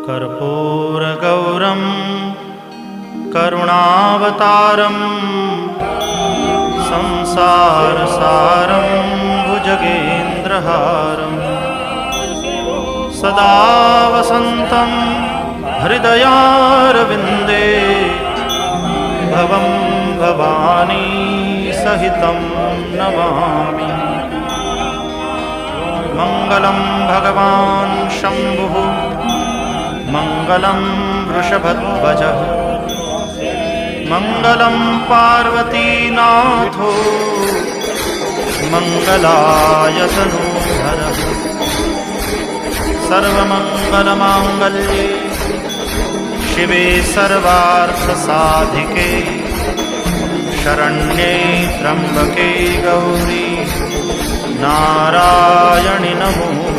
कर्पूरगौरं करुणावतारं संसारसारं भुजगेन्द्रहारं सदा वसन्तं हृदयारविन्दे भवं भवानी सहितं नमामि। मङ्गलं भगवान् शम्भुः मङ्गलं वृषभध्वजः मङ्गलं पार्वतीनाथो मङ्गलाय तनूहरः। सर्वमङ्गलमाङ्गल्ये शिवे सर्वार्थसाधिके शरण्ये त्र्यम्बके गौरी नारायणि नमोस्तुते।